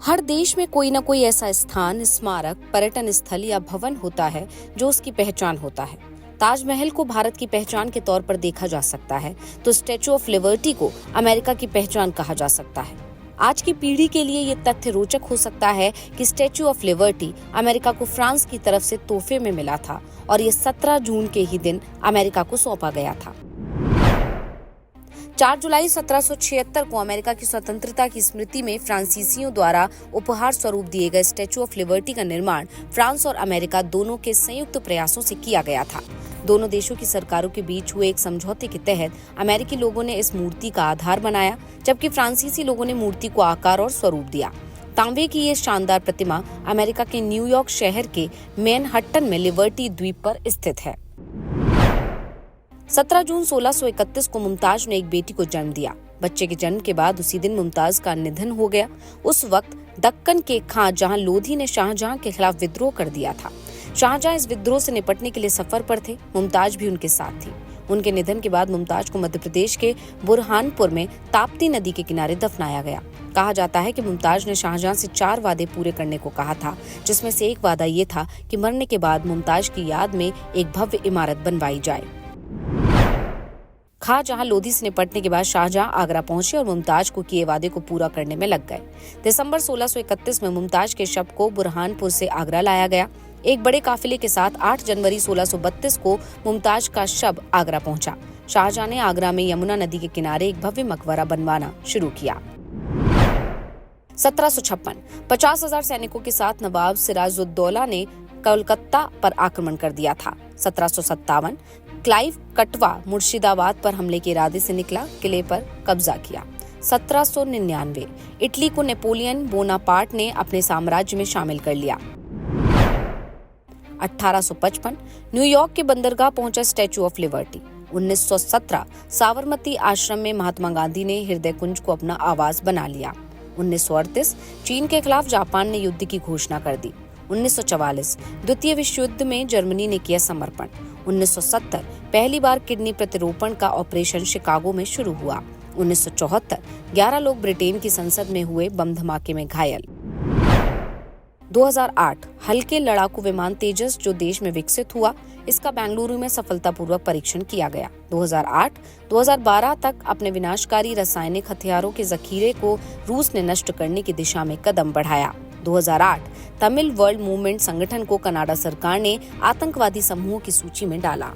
हर देश में कोई न कोई ऐसा स्थान, स्मारक, पर्यटन स्थल या भवन होता है जो उसकी पहचान होता है। ताजमहल को भारत की पहचान के तौर पर देखा जा सकता है, तो स्टैच्यू ऑफ लिबर्टी को अमेरिका की पहचान कहा जा सकता है। आज की पीढ़ी के लिए ये तथ्य रोचक हो सकता है कि स्टैच्यू ऑफ लिबर्टी अमेरिका को फ्रांस की तरफ से तोहफे में मिला था और ये 17 जून के ही दिन अमेरिका को सौंपा गया था। 4 जुलाई 1776 को अमेरिका की स्वतंत्रता की स्मृति में फ्रांसीसियों द्वारा उपहार स्वरूप दिए गए स्टैच्यू ऑफ लिबर्टी का निर्माण फ्रांस और अमेरिका दोनों के संयुक्त प्रयासों से किया गया था। दोनों देशों की सरकारों के बीच हुए एक समझौते के तहत अमेरिकी लोगों ने इस मूर्ति का आधार बनाया, जबकि फ्रांसीसी लोगों ने मूर्ति को आकार और स्वरूप दिया। तांबे की ये शानदार प्रतिमा अमेरिका के न्यूयॉर्क शहर के मैनहट्टन में लिबर्टी द्वीप पर स्थित है। 17 जून 1631 को मुमताज ने एक बेटी को जन्म दिया। बच्चे के जन्म के बाद उसी दिन मुमताज का निधन हो गया। उस वक्त दक्कन के खां जहां लोधी ने शाहजहां के खिलाफ विद्रोह कर दिया था। शाहजहां इस विद्रोह से निपटने के लिए सफर पर थे। मुमताज भी उनके साथ थी। उनके निधन के बाद मुमताज को मध्य प्रदेश के बुरहानपुर में ताप्ती नदी के किनारे दफनाया गया। कहा जाता है कि मुमताज ने शाहजहां से 4 वादे पूरे करने को कहा था, जिसमें से एक वादा ये था कि मरने के बाद मुमताज की याद में एक भव्य इमारत बनवाई जाए। खां जहां लोधी से निपटने के बाद शाहजहां आगरा पहुंचे और मुमताज को किए वादे को पूरा करने में लग गए। दिसंबर 1631 में मुमताज के शव को बुरहानपुर से आगरा लाया गया। एक बड़े काफिले के साथ 8 जनवरी 1632 को मुमताज का शव आगरा पहुंचा। शाहजहां ने आगरा में यमुना नदी के किनारे एक भव्य मकबरा बनवाना शुरू किया। 1756 50,000 सैनिकों के साथ नवाब सिराजुद्दौला ने कोलकाता पर आक्रमण कर दिया था। 1757 क्लाइव कटवा मुर्शिदाबाद पर हमले के इरादे से निकला, किले पर कब्जा किया। 1799 इटली को नेपोलियन बोनापार्ट ने अपने साम्राज्य में शामिल कर लिया। 1855 न्यूयॉर्क के बंदरगाह पहुंचा स्टैच्यू ऑफ लिबर्टी। 1917 साबरमती आश्रम में महात्मा गांधी ने हृदय कुंज को अपना आवास बना लिया। 1938 चीन के खिलाफ जापान ने युद्ध की घोषणा कर दी। 1944 द्वितीय विश्व युद्ध में जर्मनी ने किया समर्पण। 1970 पहली बार किडनी प्रतिरोपण का ऑपरेशन शिकागो में शुरू हुआ। 1974 11 लोग ब्रिटेन की संसद में हुए बम धमाके में घायल। 2008 हल्के लड़ाकू विमान तेजस जो देश में विकसित हुआ, इसका बेंगलुरु में सफलतापूर्वक परीक्षण किया गया। 2008-2012 तक अपने विनाशकारी रासायनिक हथियारों के जखीरे को रूस ने नष्ट करने की दिशा में कदम बढ़ाया। 2008 तमिल वर्ल्ड मूवमेंट संगठन को कनाडा सरकार ने आतंकवादी समूहों की सूची में डाला।